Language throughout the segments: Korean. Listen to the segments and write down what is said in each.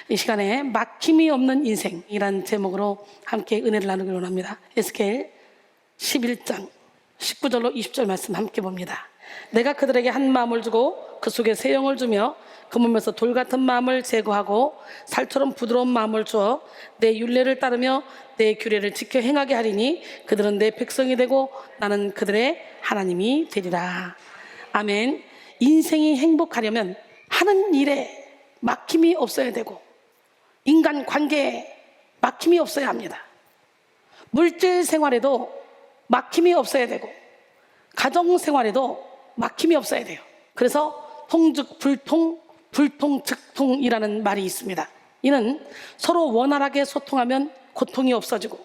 이 시간에 막힘이 없는 인생이라는 제목으로 함께 은혜를 나누기를 원합니다. 에스겔 11장 19절로 20절 말씀 함께 봅니다. 내가 그들에게 한 마음을 주고 그 속에 새 영을 주며 그 몸에서 돌 같은 마음을 제거하고 살처럼 부드러운 마음을 주어 내 율례를 따르며 내 규례를 지켜 행하게 하리니 그들은 내 백성이 되고 나는 그들의 하나님이 되리라. 아멘. 인생이 행복하려면 하는 일에 막힘이 없어야 되고 인간 관계에 막힘이 없어야 합니다. 물질 생활에도 막힘이 없어야 되고 가정 생활에도 막힘이 없어야 돼요. 그래서 통즉불통, 불통즉통이라는 말이 있습니다. 이는 서로 원활하게 소통하면 고통이 없어지고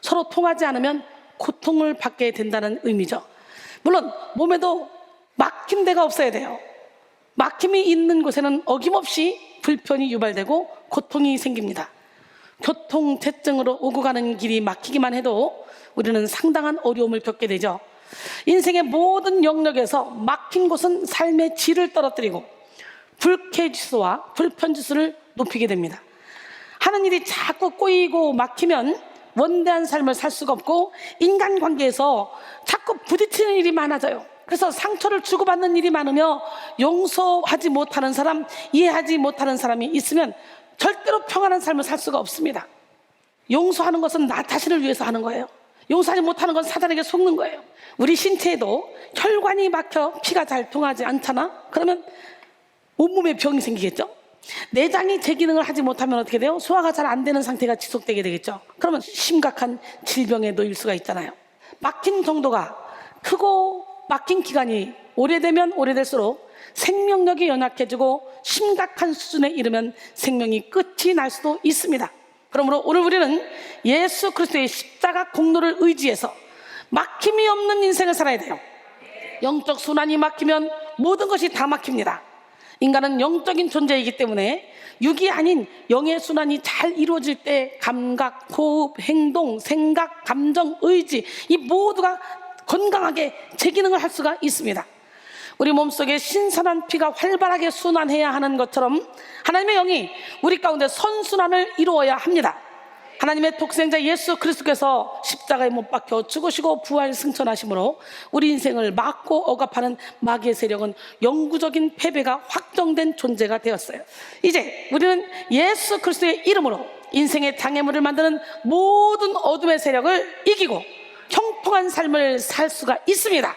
서로 통하지 않으면 고통을 받게 된다는 의미죠. 물론 몸에도 막힌 데가 없어야 돼요. 막힘이 있는 곳에는 어김없이 불편이 유발되고 고통이 생깁니다. 교통체증으로 오고 가는 길이 막히기만 해도 우리는 상당한 어려움을 겪게 되죠. 인생의 모든 영역에서 막힌 곳은 삶의 질을 떨어뜨리고 불쾌지수와 불편지수를 높이게 됩니다. 하는 일이 자꾸 꼬이고 막히면 원대한 삶을 살 수가 없고 인간관계에서 자꾸 부딪히는 일이 많아져요. 그래서 상처를 주고받는 일이 많으며 용서하지 못하는 사람, 이해하지 못하는 사람이 있으면 절대로 평안한 삶을 살 수가 없습니다. 용서하는 것은 나 자신을 위해서 하는 거예요. 용서하지 못하는 건 사단에게 속는 거예요. 우리 신체에도 혈관이 막혀 피가 잘 통하지 않잖아? 그러면 온몸에 병이 생기겠죠? 내장이 제 기능을 하지 못하면 어떻게 돼요? 소화가 잘 안 되는 상태가 지속되게 되겠죠? 그러면 심각한 질병에 놓일 수가 있잖아요. 막힌 정도가 크고 막힌 기간이 오래되면 오래될수록 생명력이 연약해지고 심각한 수준에 이르면 생명이 끝이 날 수도 있습니다. 그러므로 오늘 우리는 예수 그리스도의 십자가 공로를 의지해서 막힘이 없는 인생을 살아야 돼요. 영적 순환이 막히면 모든 것이 다 막힙니다. 인간은 영적인 존재이기 때문에 육이 아닌 영의 순환이 잘 이루어질 때 감각, 호흡, 행동, 생각, 감정, 의지 이 모두가 건강하게 제 기능을 할 수가 있습니다. 우리 몸속에 신선한 피가 활발하게 순환해야 하는 것처럼 하나님의 영이 우리 가운데 선순환을 이루어야 합니다. 하나님의 독생자 예수 그리스도께서 십자가에 못 박혀 죽으시고 부활 승천하심으로 우리 인생을 막고 억압하는 마귀의 세력은 영구적인 패배가 확정된 존재가 되었어요. 이제 우리는 예수 그리스도의 이름으로 인생의 장애물을 만드는 모든 어둠의 세력을 이기고 형통한 삶을 살 수가 있습니다.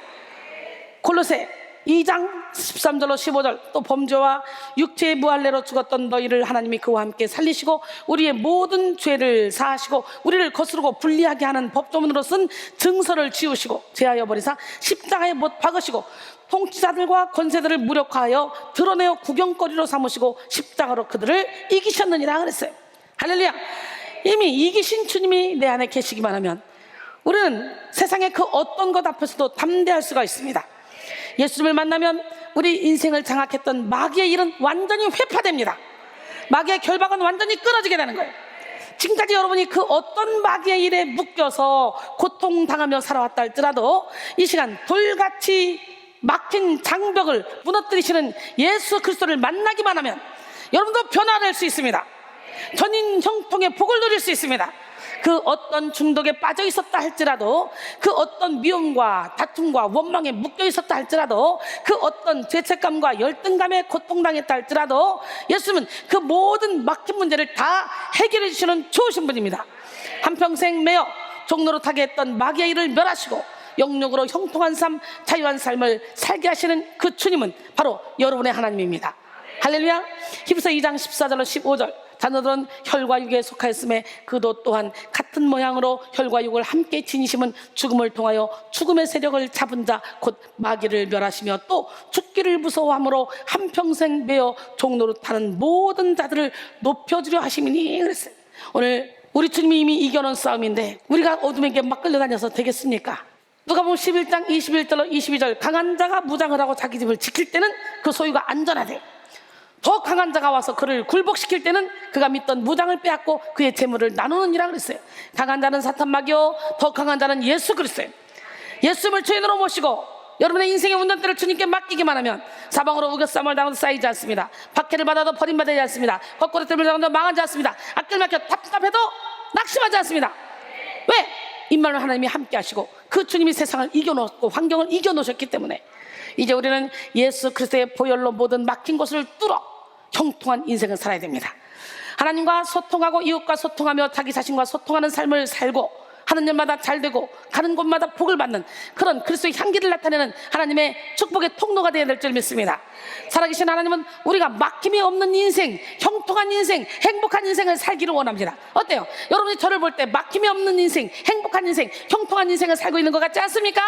골로새 2장 13절로 15절 또 범죄와 육체의 무할례로 죽었던 너희를 하나님이 그와 함께 살리시고 우리의 모든 죄를 사하시고 우리를 거스르고 불리하게 하는 법조문으로 쓴 증서를 지우시고 제하여 버리사 십자가에 못 박으시고 통치자들과 권세들을 무력화하여 드러내어 구경거리로 삼으시고 십자가로 그들을 이기셨느니라 그랬어요. 할렐루야. 이미 이기신 주님이 내 안에 계시기만 하면 우리는 세상의 그 어떤 것 앞에서도 담대할 수가 있습니다. 예수님을 만나면 우리 인생을 장악했던 마귀의 일은 완전히 회파됩니다. 마귀의 결박은 완전히 끊어지게 되는 거예요. 지금까지 여러분이 그 어떤 마귀의 일에 묶여서 고통당하며 살아왔다 할지라도 이 시간 돌같이 막힌 장벽을 무너뜨리시는 예수 그리스도를 만나기만 하면 여러분도 변화될 수 있습니다. 전인 형통의 복을 누릴 수 있습니다. 그 어떤 중독에 빠져 있었다 할지라도 그 어떤 미움과 다툼과 원망에 묶여 있었다 할지라도 그 어떤 죄책감과 열등감에 고통당했다 할지라도 예수님은 그 모든 막힌 문제를 다 해결해 주시는 좋으신 분입니다. 한평생 매여 종로로 타게 했던 마귀의 일을 멸하시고 영육으로 형통한 삶, 자유한 삶을 살게 하시는 그 주님은 바로 여러분의 하나님입니다. 할렐루야. 히브리서 2장 14절로 15절 자녀들은 혈과 육에 속하였음에 그도 또한 같은 모양으로 혈과 육을 함께 지니심은 죽음을 통하여 죽음의 세력을 잡은 자 곧 마귀를 멸하시며 또 죽기를 무서워함으로 한평생 매어 종로로 타는 모든 자들을 높여주려 하심이니 그랬어요. 오늘 우리 주님이 이미 이겨놓은 싸움인데 우리가 어둠에게 막 끌려다녀서 되겠습니까? 누가복음 11장 21절로 22절 강한 자가 무장을 하고 자기 집을 지킬 때는 그 소유가 안전하대요. 더 강한 자가 와서 그를 굴복시킬 때는 그가 믿던 무장을 빼앗고 그의 재물을 나누느니라 그랬어요. 강한 자는 사탄 마귀요 더 강한 자는 예수 그리스도예요. 예수님을 주인으로 모시고 여러분의 인생의 운전대를 주님께 맡기기만 하면 사방으로 우겨쌈을 당해도 쌓이지 않습니다. 박해를 받아도 버림받지 않습니다. 거꾸로 뜸을 당해도 망하지 않습니다. 앞길 막혀 답답해도 낙심하지 않습니다. 왜? 임마누엘 하나님이 함께 하시고 그 주님이 세상을 이겨놓고 환경을 이겨놓으셨기 때문에 이제 우리는 예수 그리스도의 보혈로 모든 막힌 곳을 뚫어 형통한 인생을 살아야 됩니다. 하나님과 소통하고 이웃과 소통하며 자기 자신과 소통하는 삶을 살고 하는 일마다 잘되고 가는 곳마다 복을 받는 그런 그리스도의 향기를 나타내는 하나님의 축복의 통로가 되어야 될 줄 믿습니다. 살아계신 하나님은 우리가 막힘이 없는 인생, 형통한 인생, 행복한 인생을 살기를 원합니다. 어때요? 여러분이 저를 볼 때 막힘이 없는 인생, 행복한 인생, 형통한 인생을 살고 있는 것 같지 않습니까?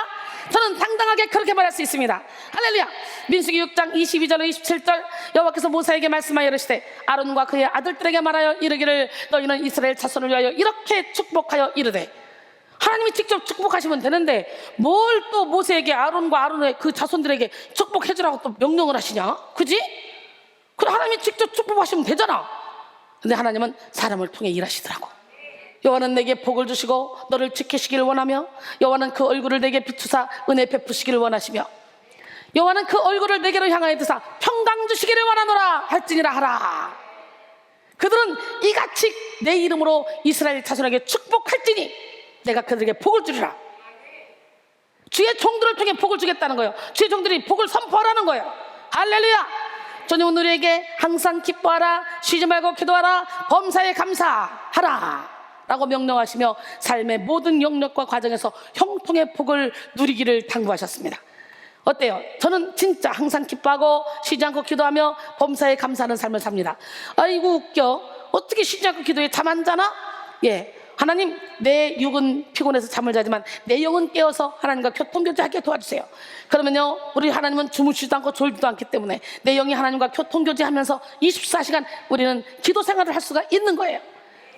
저는 당당하게 그렇게 말할 수 있습니다. 할렐루야. 민수기 6장 22절로 27절 여호와께서 모세에게 말씀하여 이르시되 아론과 그의 아들들에게 말하여 이르기를 너희는 이스라엘 자손을 위하여 이렇게 축복하여 이르되 하나님이 직접 축복하시면 되는데 뭘 또 모세에게 아론과 아론의 그 자손들에게 축복해주라고 또 명령을 하시냐? 그지? 그래 하나님이 직접 축복하시면 되잖아. 근데 하나님은 사람을 통해 일하시더라고. 여호와는 내게 복을 주시고 너를 지키시기를 원하며 여호와는 그 얼굴을 내게 비추사 은혜 베푸시기를 원하시며 여호와는 그 얼굴을 내게로 향하여 드사 평강 주시기를 원하노라 할지니라 하라. 그들은 이같이 내 이름으로 이스라엘 자손에게 축복할지니 내가 그들에게 복을 주리라. 주의 종들을 통해 복을 주겠다는 거예요. 주의 종들이 복을 선포하라는 거예요. 할렐루야. 저녁 우리에게 항상 기뻐하라, 쉬지 말고 기도하라, 범사에 감사하라 라고 명령하시며 삶의 모든 영역과 과정에서 형통의 복을 누리기를 당부하셨습니다. 어때요? 저는 진짜 항상 기뻐하고 쉬지 않고 기도하며 범사에 감사하는 삶을 삽니다. 아이고 웃겨. 어떻게 쉬지 않고 기도해? 잠 안 자나? 예, 하나님 내 육은 피곤해서 잠을 자지만 내 영은 깨어서 하나님과 교통교제하게 도와주세요. 그러면요 우리 하나님은 주무시지도 않고 졸지도 않기 때문에 내 영이 하나님과 교통교제하면서 24시간 우리는 기도 생활을 할 수가 있는 거예요.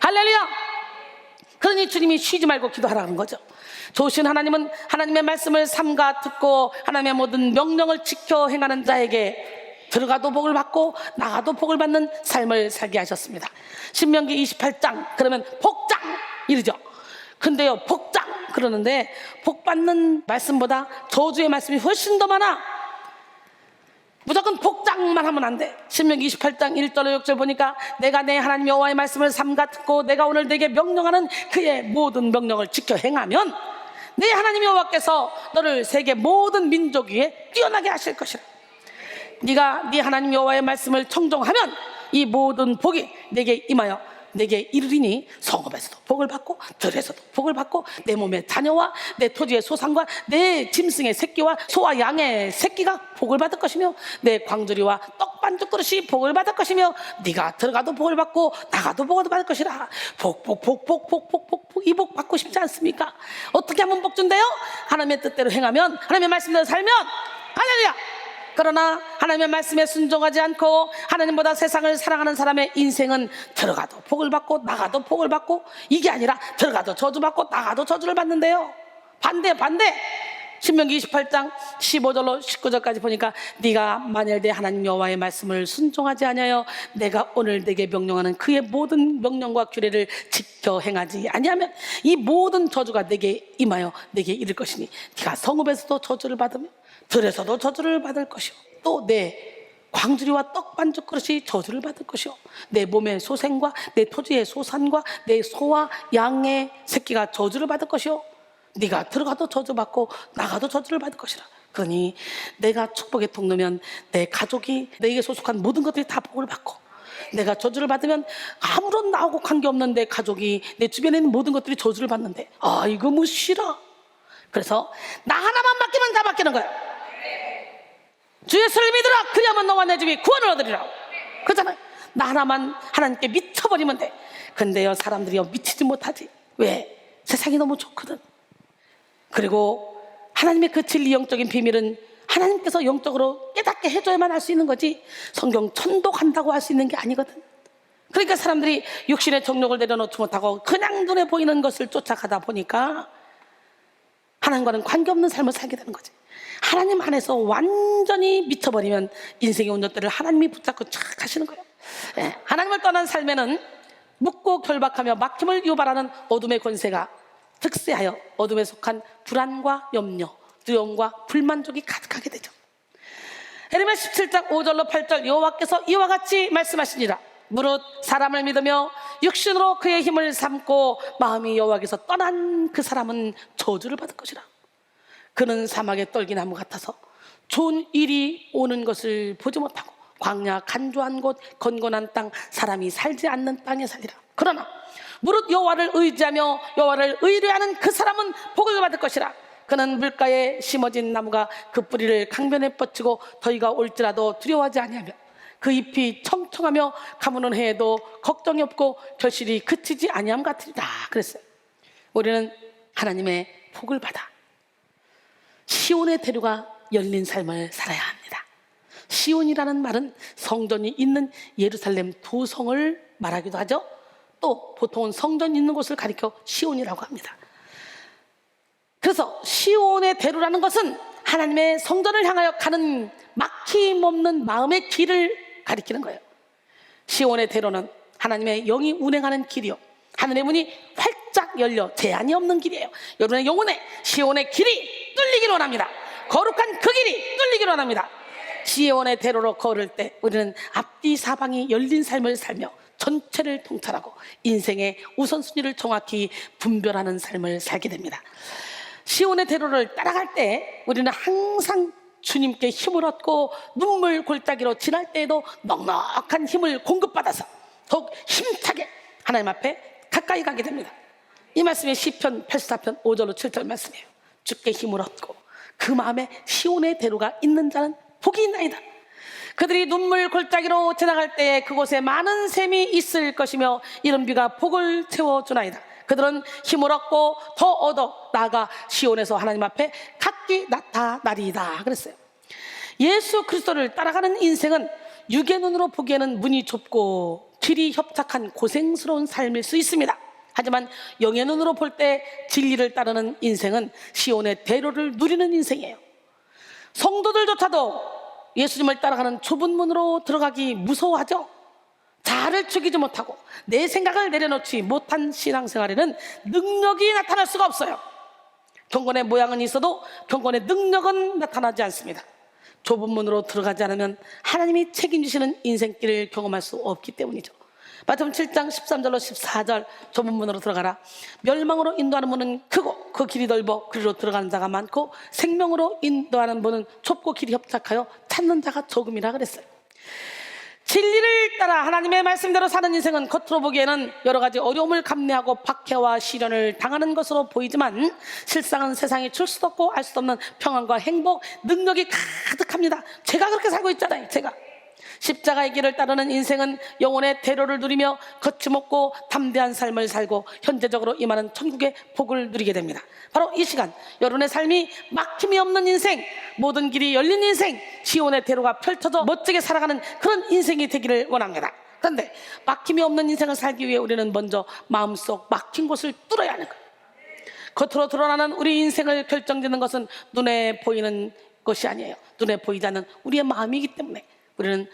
할렐루야. 그러니 주님이 쉬지 말고 기도하라는 거죠. 좋으신 하나님은 하나님의 말씀을 삼가 듣고 하나님의 모든 명령을 지켜 행하는 자에게 들어가도 복을 받고 나가도 복을 받는 삶을 살게 하셨습니다. 신명기 28장 그러면 복장 이러죠. 근데요 복장 그러는데 복 받는 말씀보다 저주의 말씀이 훨씬 더 많아. 무조건 복장만 하면 안 돼. 신명기 28장 1절로 6절 보니까 내가 내 하나님 여호와의 말씀을 삼가 듣고 내가 오늘 내게 명령하는 그의 모든 명령을 지켜 행하면 내 하나님 여호와께서 너를 세계 모든 민족 위에 뛰어나게 하실 것이라. 네가 네 하나님 여호와의 말씀을 청종하면 이 모든 복이 내게 임하여 내게 이르리니 성읍에서도 복을 받고 들에서도 복을 받고 내 몸의 자녀와 내 토지의 소산과 내 짐승의 새끼와 소와 양의 새끼가 복을 받을 것이며 내 광주리와 떡반죽 그릇이 복을 받을 것이며 네가 들어가도 복을 받고 나가도 복을 받을 것이라. 복 이 복 받고 싶지 않습니까? 어떻게 하면 복 준대요? 하나님의 뜻대로 행하면 하나님의 말씀대로 살면 할렐루야. 그러나 하나님의 말씀에 순종하지 않고 하나님보다 세상을 사랑하는 사람의 인생은 들어가도 복을 받고 나가도 복을 받고 이게 아니라 들어가도 저주받고 나가도 저주를 받는데요. 반대. 신명기 28장 15절로 19절까지 보니까 네가 만일 내 하나님 여호와의 말씀을 순종하지 아니하여 내가 오늘 내게 명령하는 그의 모든 명령과 규례를 지켜 행하지 아니하면 이 모든 저주가 내게 임하여 내게 이를 것이니 네가 성읍에서도 저주를 받으며 들에서도 저주를 받을 것이요 또 내 광주리와 떡반죽 그릇이 저주를 받을 것이요 내 몸의 소생과 내 토지의 소산과 내 소와 양의 새끼가 저주를 받을 것이요 네가 들어가도 저주받고 나가도 저주를 받을 것이라. 그러니 내가 축복의 통로면 내 가족이 내게 소속한 모든 것들이 다 복을 받고 내가 저주를 받으면 아무런 나하고 관계없는 내 가족이 내 주변에 있는 모든 것들이 저주를 받는데 아 이거 뭐 싫어. 그래서 나 하나만 맡기면 다 맡기는 거야. 주 예수를 믿으라 그리하면 너와 내 집이 구원을 얻으리라. 그렇잖아요. 나 하나만 하나님께 미쳐버리면 돼. 근데요 사람들이요 미치지 못하지. 왜? 세상이 너무 좋거든. 그리고 하나님의 그 진리 영적인 비밀은 하나님께서 영적으로 깨닫게 해줘야만 할 수 있는 거지 성경 천독한다고 할 수 있는 게 아니거든. 그러니까 사람들이 육신의 정욕을 내려놓지 못하고 그냥 눈에 보이는 것을 쫓아가다 보니까 하나님과는 관계없는 삶을 살게 되는 거지. 하나님 안에서 완전히 미쳐버리면 인생의 운전대를 하나님이 붙잡고 쫙 하시는 거예요. 예, 하나님을 떠난 삶에는 묻고 결박하며 막힘을 유발하는 어둠의 권세가 득세하여 어둠에 속한 불안과 염려, 두려움과 불만족이 가득하게 되죠. 에레미야 17장 5절로 8절 여호와께서 이와 같이 말씀하시니라. 무릇 사람을 믿으며 육신으로 그의 힘을 삼고 마음이 여호와께서 떠난 그 사람은 저주를 받을 것이라. 그는 사막의 떨기나무 같아서 좋은 일이 오는 것을 보지 못하고 광야 간조한 곳 건건한 땅 사람이 살지 않는 땅에 살리라. 그러나 무릇 여호와를 의지하며 여호와를 의뢰하는 그 사람은 복을 받을 것이라. 그는 물가에 심어진 나무가 그 뿌리를 강변에 뻗치고 더위가 올지라도 두려워하지 아니하며 그 잎이 청청하며 가무는 해에도 걱정이 없고 결실이 그치지 아니함 같으리라. 그랬어요. 우리는 하나님의 복을 받아 시온의 대로가 열린 삶을 살아야 합니다. 시온이라는 말은 성전이 있는 예루살렘 도성을 말하기도 하죠. 또 보통은 성전 있는 곳을 가리켜 시온이라고 합니다. 그래서 시온의 대로라는 것은 하나님의 성전을 향하여 가는 막힘없는 마음의 길을 가리키는 거예요. 시온의 대로는 하나님의 영이 운행하는 길이요, 하늘의 문이 활짝 열려 제한이 없는 길이에요. 여러분의 영혼에 시온의 길이 뚫리기를 원합니다. 거룩한 그 길이 뚫리기를 원합니다. 시온의 대로로 걸을 때 우리는 앞뒤 사방이 열린 삶을 살며 전체를 통찰하고 인생의 우선순위를 정확히 분별하는 삶을 살게 됩니다. 시온의 대로를 따라갈 때 우리는 항상 주님께 힘을 얻고 눈물 골짜기로 지날 때에도 넉넉한 힘을 공급받아서 더욱 힘차게 하나님 앞에 가까이 가게 됩니다. 이 말씀이 시편 84편 5절로 7절 말씀이에요. 주께 힘을 얻고 그 마음에 시온의 대로가 있는 자는 복이 있나이다. 그들이 눈물 골짜기로 지나갈 때에 그곳에 많은 샘이 있을 것이며 이른 비가 복을 채워주나이다. 그들은 힘을 얻고 더 얻어 나아가 시온에서 하나님 앞에 각기 나타나리이다. 그랬어요. 예수 그리스도를 따라가는 인생은 육의 눈으로 보기에는 문이 좁고 길이 협착한 고생스러운 삶일 수 있습니다. 하지만 영의 눈으로 볼 때 진리를 따르는 인생은 시온의 대로를 누리는 인생이에요. 성도들조차도 예수님을 따라가는 좁은 문으로 들어가기 무서워하죠. 자아를 죽이지 못하고 내 생각을 내려놓지 못한 신앙생활에는 능력이 나타날 수가 없어요. 경건의 모양은 있어도 경건의 능력은 나타나지 않습니다. 좁은 문으로 들어가지 않으면 하나님이 책임지시는 인생길을 경험할 수 없기 때문이죠. 마태복음 7장 13절로 14절 좁은 문으로 들어가라. 멸망으로 인도하는 문은 크고 그 길이 넓어 그리로 들어가는 자가 많고 생명으로 인도하는 문은 좁고 길이 협착하여 찾는 자가 적음이라 그랬어요. 진리를 따라 하나님의 말씀대로 사는 인생은 겉으로 보기에는 여러 가지 어려움을 감내하고 박해와 시련을 당하는 것으로 보이지만 실상은 세상에 줄 수도 없고 알 수도 없는 평안과 행복, 능력이 가득합니다. 제가 그렇게 살고 있잖아요. 제가 십자가의 길을 따르는 인생은 영혼의 대로를 누리며 거침없고 담대한 삶을 살고 현재적으로 임하는 천국의 복을 누리게 됩니다. 바로 이 시간 여러분의 삶이 막힘이 없는 인생, 모든 길이 열린 인생, 시온의 대로가 펼쳐져 멋지게 살아가는 그런 인생이 되기를 원합니다. 그런데 막힘이 없는 인생을 살기 위해 우리는 먼저 마음속 막힌 곳을 뚫어야 하는 거예요. 겉으로 드러나는 우리 인생을 결정짓는 것은 눈에 보이는 것이 아니에요. 눈에 보이지 않는 우리의 마음이기 때문에 우리는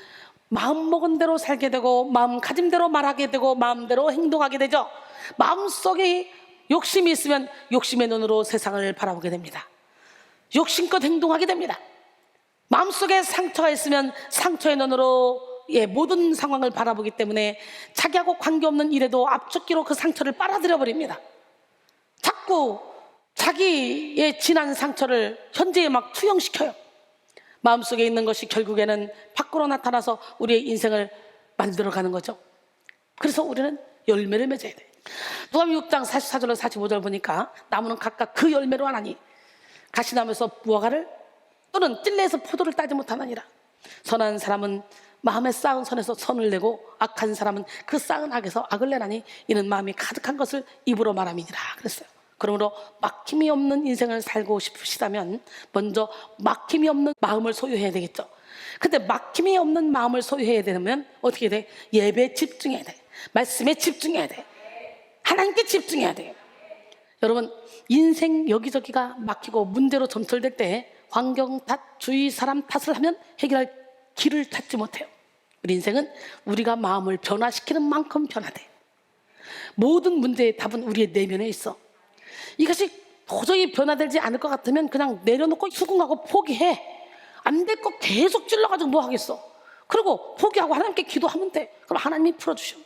마음 먹은 대로 살게 되고 마음가짐대로 말하게 되고 마음대로 행동하게 되죠. 마음속에 욕심이 있으면 욕심의 눈으로 세상을 바라보게 됩니다. 욕심껏 행동하게 됩니다. 마음속에 상처가 있으면 상처의 눈으로 모든 상황을 바라보기 때문에 자기하고 관계없는 일에도 앞쫓기로 그 상처를 빨아들여 버립니다. 자꾸 자기의 지난 상처를 현재에 막 투영시켜요. 마음속에 있는 것이 결국에는 밖으로 나타나서 우리의 인생을 만들어가는 거죠. 그래서 우리는 열매를 맺어야 돼요. 누가복음 6장 44절로 45절 보니까 나무는 각각 그 열매로 하나니 가시나무에서 무화과를 또는 찔레에서 포도를 따지 못하느니라. 선한 사람은 마음에 쌓은 선에서 선을 내고 악한 사람은 그 쌓은 악에서 악을 내나니 이는 마음이 가득한 것을 입으로 말함이니라 그랬어요. 그러므로 막힘이 없는 인생을 살고 싶으시다면 먼저 막힘이 없는 마음을 소유해야 되겠죠. 근데 막힘이 없는 마음을 소유해야 되면 어떻게 돼? 예배에 집중해야 돼. 말씀에 집중해야 돼. 하나님께 집중해야 돼요. 여러분, 인생 여기저기가 막히고 문제로 점철될 때 환경 탓, 주위 사람 탓을 하면 해결할 길을 찾지 못해요. 우리 인생은 우리가 마음을 변화시키는 만큼 변화돼. 모든 문제의 답은 우리의 내면에 있어. 이것이 도저히 변화되지 않을 것 같으면 그냥 내려놓고 수긍하고 포기해. 안 될 거 계속 찔러가지고 뭐 하겠어? 그리고 포기하고 하나님께 기도하면 돼. 그럼 하나님이 풀어주셔.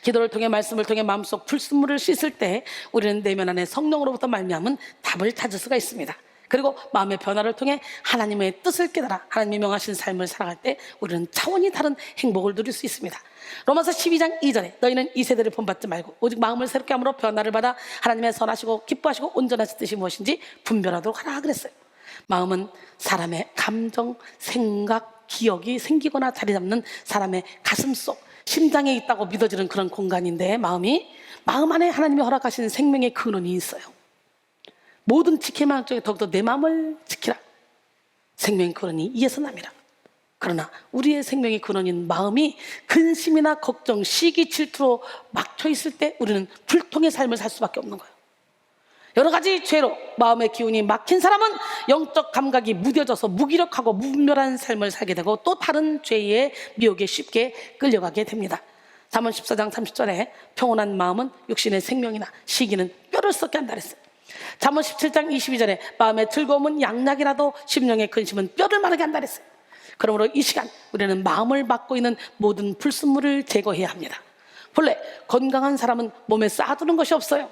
기도를 통해 말씀을 통해 마음속 불순물을 씻을 때 우리는 내면 안에 성령으로부터 말미암은 답을 찾을 수가 있습니다. 그리고 마음의 변화를 통해 하나님의 뜻을 깨달아 하나님이 명하신 삶을 살아갈 때 우리는 차원이 다른 행복을 누릴 수 있습니다. 로마서 12장 2절에 너희는 이 세대를 본받지 말고 오직 마음을 새롭게 함으로 변화를 받아 하나님의 선하시고 기뻐하시고 온전하신 뜻이 무엇인지 분별하도록 하라 그랬어요. 마음은 사람의 감정, 생각, 기억이 생기거나 자리 잡는 사람의 가슴속, 심장에 있다고 믿어지는 그런 공간인데 마음 안에 하나님이 허락하신 생명의 근원이 있어요. 모든 지킬 만한 쪽에 더욱더 내 마음을 지키라. 생명의 근원이 이에서 납니다. 그러나 우리의 생명의 근원인 마음이 근심이나 걱정, 시기, 질투로 막혀 있을 때 우리는 불통의 삶을 살 수밖에 없는 거예요. 여러 가지 죄로 마음의 기운이 막힌 사람은 영적 감각이 무뎌져서 무기력하고 무분별한 삶을 살게 되고 또 다른 죄의 미혹에 쉽게 끌려가게 됩니다. 잠언 14장 30절에 평온한 마음은 육신의 생명이나 시기는 뼈를 썩게 한다 그랬어요. 잠언 17장 22절에 마음의 즐거움은 양약이라도 심령의 근심은 뼈를 마르게 한다 그랬어요. 그러므로 이 시간 우리는 마음을 막고 있는 모든 불순물을 제거해야 합니다. 본래 건강한 사람은 몸에 쌓아두는 것이 없어요.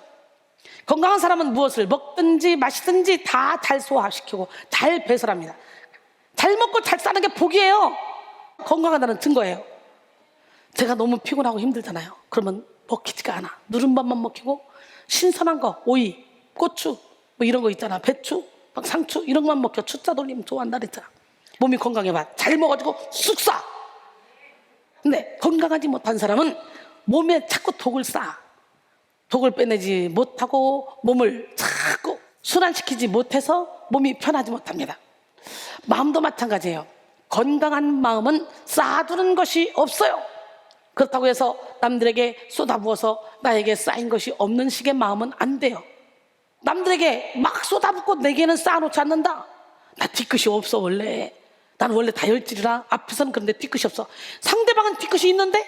건강한 사람은 무엇을 먹든지 마시든지 다 잘 소화시키고 잘 배설합니다. 잘 먹고 잘 사는 게 복이에요. 건강하다는 증거예요. 제가 너무 피곤하고 힘들잖아요. 그러면 먹히지가 않아. 누른밥만 먹히고 신선한 거, 오이, 고추 뭐 이런 거 있잖아. 배추, 막 상추 이런 것만 먹혀. 추자 돌리면 좋아한다 그랬잖아. 몸이 건강해봐. 잘 먹어가지고 쑥 싸. 근데 건강하지 못한 사람은 몸에 자꾸 독을 쌓아. 독을 빼내지 못하고 몸을 자꾸 순환시키지 못해서 몸이 편하지 못합니다. 마음도 마찬가지예요. 건강한 마음은 쌓아두는 것이 없어요. 그렇다고 해서 남들에게 쏟아부어서 나에게 쌓인 것이 없는 식의 마음은 안 돼요. 남들에게 막 쏟아붓고 내게는 쌓아놓지 않는다. 나 뒤끝이 없어 원래. 난 원래 다혈질이라 앞에서는 그런데 뒤끝이 없어. 상대방은 뒤끝이 있는데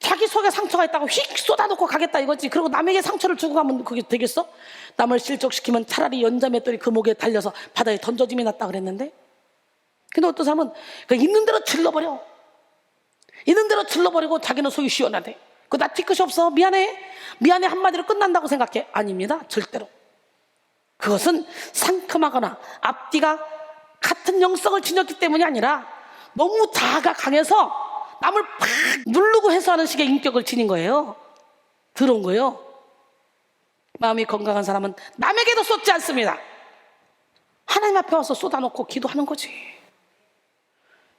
자기 속에 상처가 있다고 휙 쏟아놓고 가겠다 이거지. 그리고 남에게 상처를 주고 가면 그게 되겠어? 남을 실족시키면 차라리 연자맷돌이 그 목에 달려서 바다에 던져짐이 낫다 그랬는데, 근데 어떤 사람은 있는 대로 질러버려. 있는 대로 질러버리고 자기는 속이 시원하대. 나 뒤끝이 없어 미안해 한마디로 끝난다고 생각해. 아닙니다. 절대로. 그것은 상큼하거나 앞뒤가 같은 영성을 지녔기 때문이 아니라 너무 자아가 강해서 남을 팍 누르고 해소하는 식의 인격을 지닌 거예요. 들어온 거예요. 마음이 건강한 사람은 남에게도 쏟지 않습니다. 하나님 앞에 와서 쏟아놓고 기도하는 거지.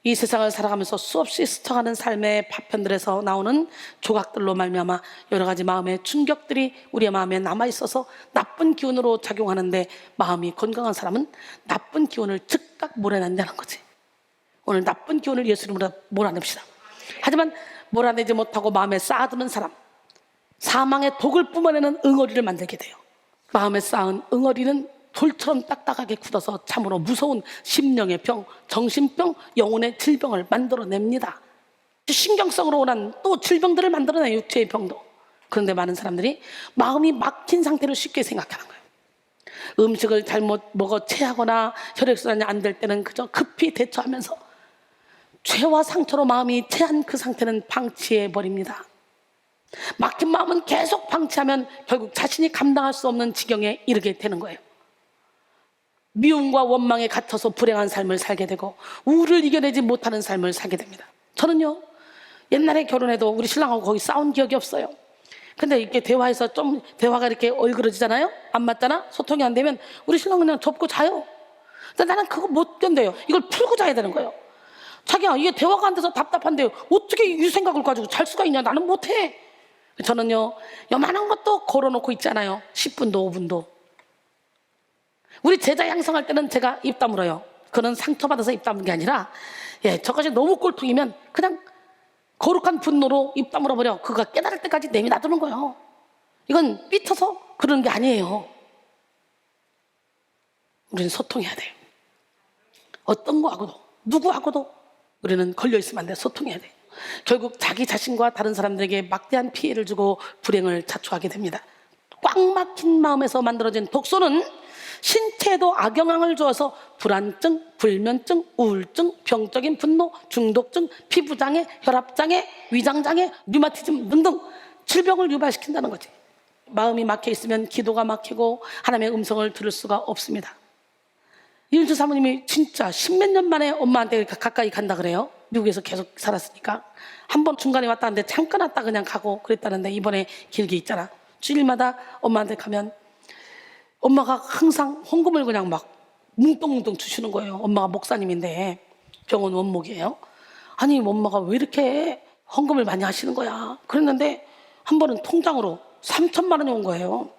이 세상을 살아가면서 수없이 스쳐가는 삶의 파편들에서 나오는 조각들로 말미암아 여러 가지 마음의 충격들이 우리의 마음에 남아있어서 나쁜 기운으로 작용하는데, 마음이 건강한 사람은 나쁜 기운을 즉각 몰아낸다는 거지. 오늘 나쁜 기운을 예수님으로 몰아냅시다. 하지만 몰아내지 못하고 마음에 쌓아두는 사람, 사망의 독을 뿜어내는 응어리를 만들게 돼요. 마음에 쌓은 응어리는 돌처럼 딱딱하게 굳어서 참으로 무서운 심령의 병, 정신병, 영혼의 질병을 만들어냅니다. 신경성으로 오는 또 질병들을 만들어내요. 육체의 병도. 그런데 많은 사람들이 마음이 막힌 상태로 쉽게 생각하는 거예요. 음식을 잘못 먹어 체하거나 혈액순환이 안 될 때는 그저 급히 대처하면서 죄와 상처로 마음이 체한 그 상태는 방치해버립니다. 막힌 마음은 계속 방치하면 결국 자신이 감당할 수 없는 지경에 이르게 되는 거예요. 미움과 원망에 갇혀서 불행한 삶을 살게 되고 우울을 이겨내지 못하는 삶을 살게 됩니다. 저는요, 옛날에 결혼해도 우리 신랑하고 거의 싸운 기억이 없어요. 근데 이렇게 대화해서 좀 대화가 이렇게 얼그러지잖아요. 안 맞잖아. 소통이 안 되면 우리 신랑은 그냥 접고 자요. 근데 나는 그거 못 견뎌요. 이걸 풀고 자야 되는 거예요. 자기야, 이게 대화가 안 돼서 답답한데 어떻게 이 생각을 가지고 잘 수가 있냐. 나는 못해. 저는요, 요만한 것도 걸어놓고 있잖아요. 10분도 5분도. 우리 제자 양성할 때는 제가 입 다물어요. 그는 상처받아서 입 다무는 게 아니라, 저까지 너무 꼴통이면 그냥 거룩한 분노로 입 다물어 버려. 그가 깨달을 때까지 내미놔두는 거예요. 이건 삐쳐서 그러는 게 아니에요. 우리는 소통해야 돼요. 어떤 거하고도, 누구하고도 우리는 걸려있으면 안 돼. 소통해야 돼. 결국 자기 자신과 다른 사람들에게 막대한 피해를 주고 불행을 자초하게 됩니다. 꽉 막힌 마음에서 만들어진 독소는 신체에도 악영향을 주어서 불안증, 불면증, 우울증, 병적인 분노, 중독증, 피부장애, 혈압장애, 위장장애, 류마티즘 등등 질병을 유발시킨다는 거지. 마음이 막혀 있으면 기도가 막히고 하나님의 음성을 들을 수가 없습니다. 이은주 사모님이 진짜 십몇 년 만에 엄마한테 가까이 간다 그래요. 미국에서 계속 살았으니까. 한 번 중간에 왔다 갔는데 잠깐 왔다 그냥 가고 그랬다는데 이번에 길게 있잖아. 주일마다 엄마한테 가면 엄마가 항상 헌금을 그냥 막 뭉뚱뭉뚱 주시는 거예요. 엄마가 목사님인데 병원 원목이에요. 아니 엄마가 왜 이렇게 헌금을 많이 하시는 거야. 그랬는데 한 번은 통장으로 3천만 원이 온 거예요.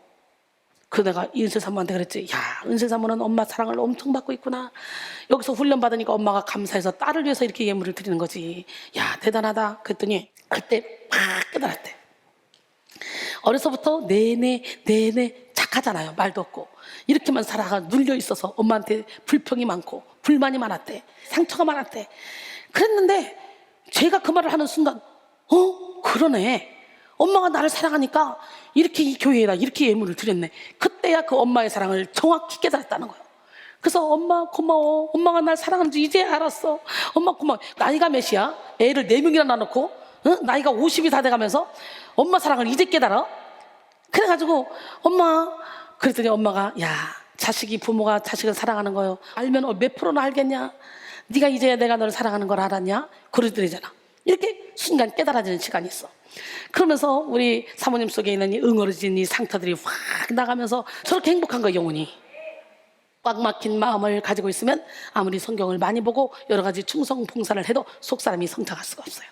그래서 내가 은세 사모한테 그랬지. 야, 은세 사모는 엄마 사랑을 엄청 받고 있구나. 여기서 훈련 받으니까 엄마가 감사해서 딸을 위해서 이렇게 예물을 드리는 거지. 야, 대단하다. 그랬더니 그때 팍 깨달았대. 어려서부터 내내 착하잖아요. 말도 없고 이렇게만 살아가 눌려 있어서 엄마한테 불평이 많고 불만이 많았대. 상처가 많았대. 그랬는데 제가 그 말을 하는 순간 그러네. 엄마가 나를 사랑하니까 이렇게 이 교회에다 이렇게 예물을 드렸네. 그때야 그 엄마의 사랑을 정확히 깨달았다는 거예요. 그래서 엄마 고마워. 엄마가 날 사랑하는지 이제 알았어. 엄마 고마워. 나이가 몇이야? 애를 4명이나 낳아놓고 나이가 50이 다 돼가면서 엄마 사랑을 이제 깨달아? 그래가지고 엄마 그랬더니 엄마가 야 자식이 부모가 자식을 사랑하는 거요 알면 몇 프로나 알겠냐? 네가 이제야 내가 너를 사랑하는 걸 알았냐? 그러더래잖아. 이렇게 순간 깨달아지는 시간이 있어. 그러면서 우리 사모님 속에 있는 이 응어리진 이 상처들이 확 나가면서 저렇게 행복한 거예요. 영혼이 꽉 막힌 마음을 가지고 있으면 아무리 성경을 많이 보고 여러 가지 충성 봉사를 해도 속사람이 성장할 수가 없어요.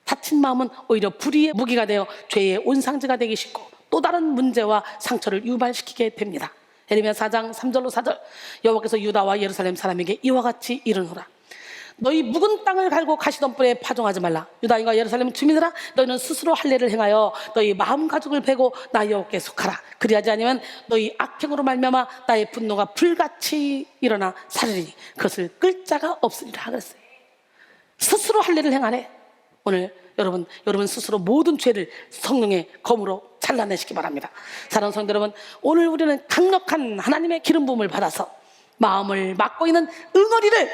다친 마음은 오히려 불의의 무기가 되어 죄의 온상지가 되기 쉽고 또 다른 문제와 상처를 유발시키게 됩니다. 예레미야 4장 3절로 4절 여호와께서 유다와 예루살렘 사람에게 이와 같이 이르노라. 너희 묵은 땅을 갈고 가시덤불에 파종하지 말라. 유다인과 예루살렘 주민들아 너희는 스스로 할례를 행하여 너희 마음 가죽을 베고 나 여호와께 속하라. 그리하지 아니면 너희 악행으로 말미암아 나의 분노가 불같이 일어나 사르리니 그것을 끌 자가 없으리라 그랬어요. 스스로 할례를 행하래. 오늘 여러분 스스로 모든 죄를 성령의 검으로 잘라내시기 바랍니다. 사랑하는 성도 여러분, 오늘 우리는 강력한 하나님의 기름 부음을 받아서 마음을 막고 있는 응어리를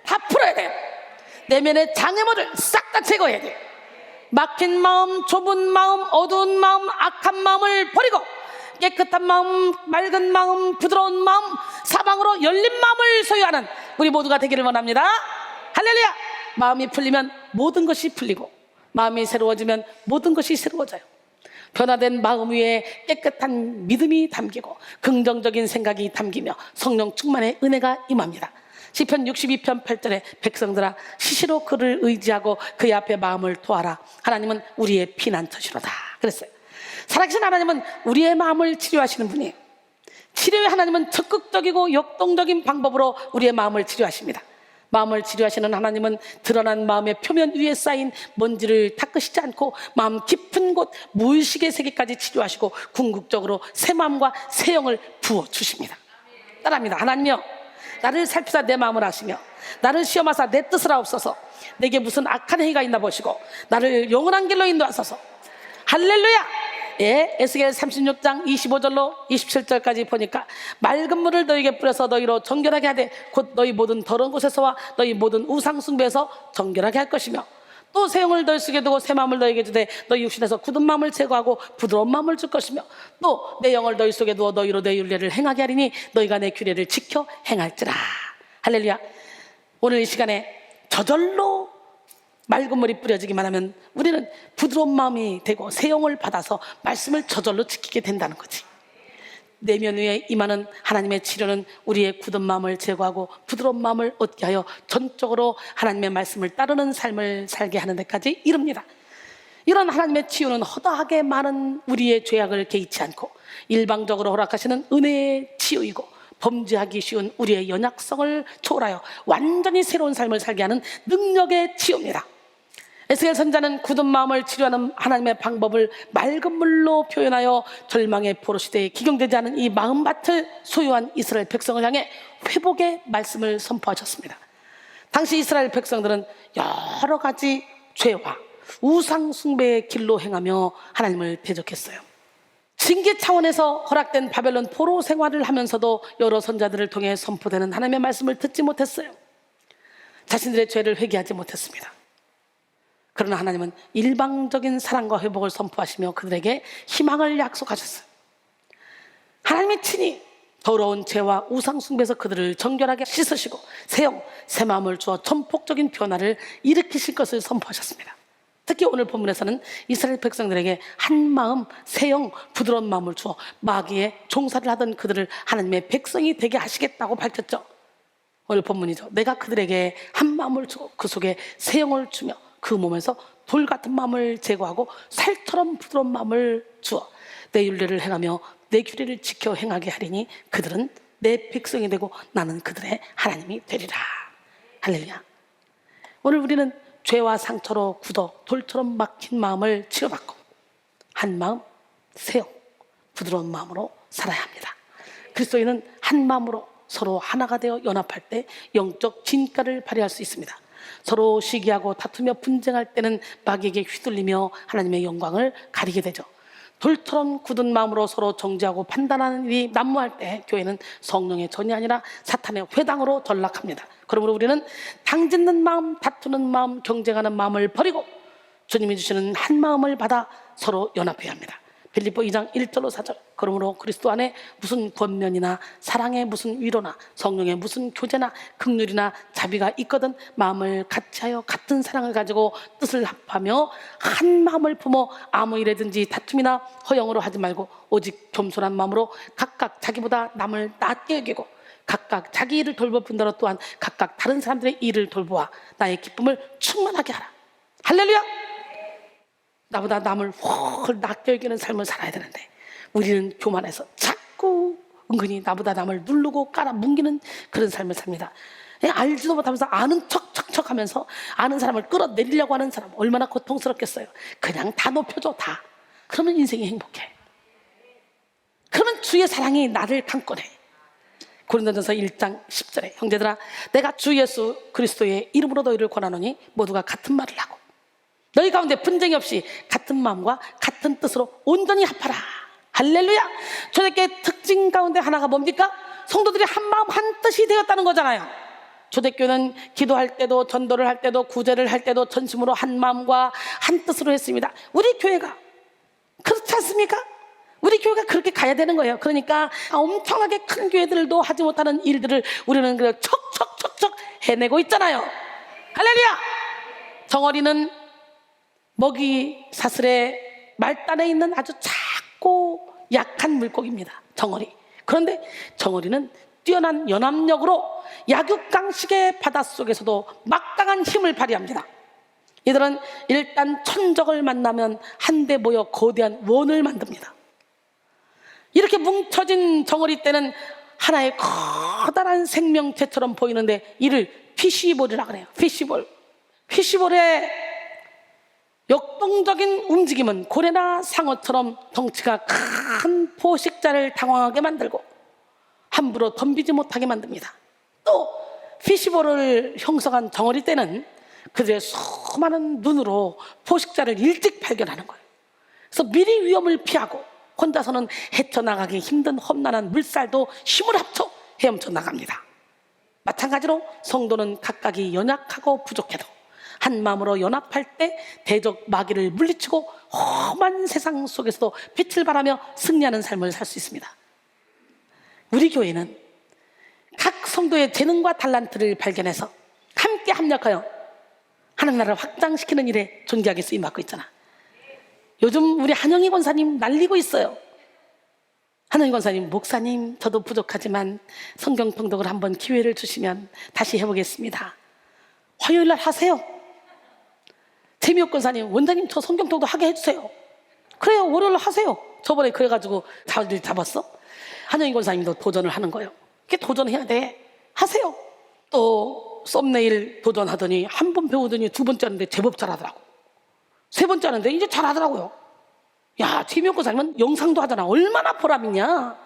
다 풀어야 돼요. 내면의 장애물을 싹 다 제거해야 돼요. 막힌 마음, 좁은 마음, 어두운 마음, 악한 마음을 버리고 깨끗한 마음, 맑은 마음, 부드러운 마음, 사방으로 열린 마음을 소유하는 우리 모두가 되기를 원합니다. 할렐루야! 마음이 풀리면 모든 것이 풀리고 마음이 새로워지면 모든 것이 새로워져요. 변화된 마음 위에 깨끗한 믿음이 담기고 긍정적인 생각이 담기며 성령 충만의 은혜가 임합니다. 시편 62편 8절에 백성들아 시시로 그를 의지하고 그의 앞에 마음을 토하라. 하나님은 우리의 피난처시로다 그랬어요. 살아계신 하나님은 우리의 마음을 치료하시는 분이에요. 치료의 하나님은 적극적이고 역동적인 방법으로 우리의 마음을 치료하십니다. 마음을 치료하시는 하나님은 드러난 마음의 표면 위에 쌓인 먼지를 닦으시지 않고 마음 깊은 곳 무의식의 세계까지 치료하시고 궁극적으로 새 마음과 새 영을 부어주십니다. 따라합니다. 하나님이여 나를 살피사 내 마음을 아시며 나를 시험하사 내 뜻을 하옵소서. 내게 무슨 악한 행위가 있나 보시고 나를 영원한 길로 인도하소서. 할렐루야. 예, 에스겔 36장 25절로 27절까지 보니까 맑은 물을 너희에게 뿌려서 너희로 정결하게 하되 곧 너희 모든 더러운 곳에서와 너희 모든 우상 숭배에서 정결하게 할 것이며 또 새 영을 너희 속에 두고 새 마음을 너희에게 주되 너희 육신에서 굳은 마음을 제거하고 부드러운 마음을 줄 것이며 또 내 영을 너희 속에 두어 너희로 내 율례를 행하게 하리니 너희가 내 규례를 지켜 행할지라. 할렐루야. 오늘 이 시간에 저절로 맑은 물이 뿌려지기만 하면 우리는 부드러운 마음이 되고 새 영을 받아서 말씀을 저절로 지키게 된다는 거지. 내면 위에 임하는 하나님의 치료는 우리의 굳은 마음을 제거하고 부드러운 마음을 얻게 하여 전적으로 하나님의 말씀을 따르는 삶을 살게 하는 데까지 이릅니다. 이런 하나님의 치유는 허다하게 많은 우리의 죄악을 개의치 않고 일방적으로 허락하시는 은혜의 치유이고 범죄하기 쉬운 우리의 연약성을 초월하여 완전히 새로운 삶을 살게 하는 능력의 치유입니다. 에스겔 선자는 굳은 마음을 치료하는 하나님의 방법을 맑은 물로 표현하여 절망의 포로시대에 기경되지 않은 이 마음밭을 소유한 이스라엘 백성을 향해 회복의 말씀을 선포하셨습니다. 당시 이스라엘 백성들은 여러 가지 죄와 우상 숭배의 길로 행하며 하나님을 대적했어요. 징계 차원에서 허락된 바벨론 포로 생활을 하면서도 여러 선자들을 통해 선포되는 하나님의 말씀을 듣지 못했어요. 자신들의 죄를 회개하지 못했습니다. 그러나 하나님은 일방적인 사랑과 회복을 선포하시며 그들에게 희망을 약속하셨어요. 하나님이 친히 더러운 죄와 우상 숭배에서 그들을 정결하게 씻으시고 새 마음을 주어 전폭적인 변화를 일으키실 것을 선포하셨습니다. 특히 오늘 본문에서는 이스라엘 백성들에게 한 마음, 새 영, 부드러운 마음을 주어 마귀의 종살이를 하던 그들을 하나님의 백성이 되게 하시겠다고 밝혔죠. 오늘 본문이죠. 내가 그들에게 한 마음을 주고 그 속에 새 영을 주며 그 몸에서 돌 같은 마음을 제거하고 살처럼 부드러운 마음을 주어 내 율례를 행하며 내 규례를 지켜 행하게 하리니 그들은 내 백성이 되고 나는 그들의 하나님이 되리라. 할렐루야. 오늘 우리는 죄와 상처로 굳어 돌처럼 막힌 마음을 치료받고 한 마음, 새 영, 부드러운 마음으로 살아야 합니다. 그리스도인은 한 마음으로 서로 하나가 되어 연합할 때 영적 진가를 발휘할 수 있습니다. 서로 시기하고 다투며 분쟁할 때는 마귀에게 휘둘리며 하나님의 영광을 가리게 되죠. 돌처럼 굳은 마음으로 서로 정죄하고 판단하는 일이 난무할 때 교회는 성령의 전이 아니라 사탄의 회당으로 전락합니다. 그러므로 우리는 당짓는 마음, 다투는 마음, 경쟁하는 마음을 버리고 주님이 주시는 한 마음을 받아 서로 연합해야 합니다. 빌립보 2장 1절로 4절. 그러므로 그리스도 안에 무슨 권면이나 사랑의 무슨 위로나 성령의 무슨 교제나 긍휼이나 자비가 있거든 마음을 같이하여 같은 사랑을 가지고 뜻을 합하며 한 마음을 품어 아무 일에든지 다툼이나 허영으로 하지 말고 오직 겸손한 마음으로 각각 자기보다 남을 낮게 여기고 각각 자기 일을 돌볼 뿐더러 또한 각각 다른 사람들의 일을 돌보아 나의 기쁨을 충만하게 하라. 할렐루야. 나보다 남을 훨 낮게 여기는 삶을 살아야 되는데 우리는 교만해서 자꾸 은근히 나보다 남을 누르고 깔아뭉기는 그런 삶을 삽니다. 알지도 못하면서 아는 척 하면서 아는 사람을 끌어내리려고 하는 사람 얼마나 고통스럽겠어요. 그냥 다 높여줘 다. 그러면 인생이 행복해. 그러면 주의 사랑이 나를 강권해. 고린도전서 1장 10절에 형제들아 내가 주 예수 그리스도의 이름으로 너희를 권하노니 모두가 같은 말을 하고 너희 가운데 분쟁이 없이 같은 마음과 같은 뜻으로 온전히 합하라. 할렐루야. 초대교회 특징 가운데 하나가 뭡니까? 성도들이 한 마음 한 뜻이 되었다는 거잖아요. 초대교회는 기도할 때도 전도를 할 때도 구제를 할 때도 전심으로 한 마음과 한 뜻으로 했습니다. 우리 교회가 그렇지 않습니까? 우리 교회가 그렇게 가야 되는 거예요. 그러니까 엄청나게 큰 교회들도 하지 못하는 일들을 우리는 그냥 척척척척 해내고 있잖아요. 할렐루야. 정어리는 먹이 사슬의 말단에 있는 아주 작고 약한 물고기입니다. 정어리. 그런데 정어리는 뛰어난 연합력으로 약육강식의 바닷속에서도 막강한 힘을 발휘합니다. 이들은 일단 천적을 만나면 한데 모여 거대한 원을 만듭니다. 이렇게 뭉쳐진 정어리 때는 하나의 커다란 생명체처럼 보이는데 이를 피쉬볼이라고 그래요. 피쉬볼의 역동적인 움직임은 고래나 상어처럼 덩치가 큰 포식자를 당황하게 만들고 함부로 덤비지 못하게 만듭니다. 또 피쉬볼을 형성한 정어리 때는 그들의 수많은 눈으로 포식자를 일찍 발견하는 거예요. 그래서 미리 위험을 피하고 혼자서는 헤쳐나가기 힘든 험난한 물살도 힘을 합쳐 헤엄쳐 나갑니다. 마찬가지로 성도는 각각이 연약하고 부족해도 한 마음으로 연합할 때 대적 마귀를 물리치고 험한 세상 속에서도 빛을 발하며 승리하는 삶을 살 수 있습니다. 우리 교회는 각 성도의 재능과 달란트를 발견해서 함께 합력하여 하나님 나라를 확장시키는 일에 존귀하게 쓰임받고 있잖아. 요즘 우리 한영희 권사님 날리고 있어요. 한영희 권사님, 목사님 저도 부족하지만 성경 통독을 한번 기회를 주시면 다시 해보겠습니다. 화요일날 하세요. 재미옥 권사님, 원장님 저 성경 통독 하게 해주세요. 그래요, 월요일 하세요. 저번에 그래가지고 자리를 잡았어. 한영희 권사님도 도전을 하는 거예요. 이렇게 도전해야 돼. 하세요. 또 썸네일 도전하더니 한 번 배우더니 두 번째 하는데 제법 잘하더라고. 세 번째 하는데 이제 잘하더라고요. 야, 재미없고 살면 영상도 하잖아. 얼마나 보람이냐.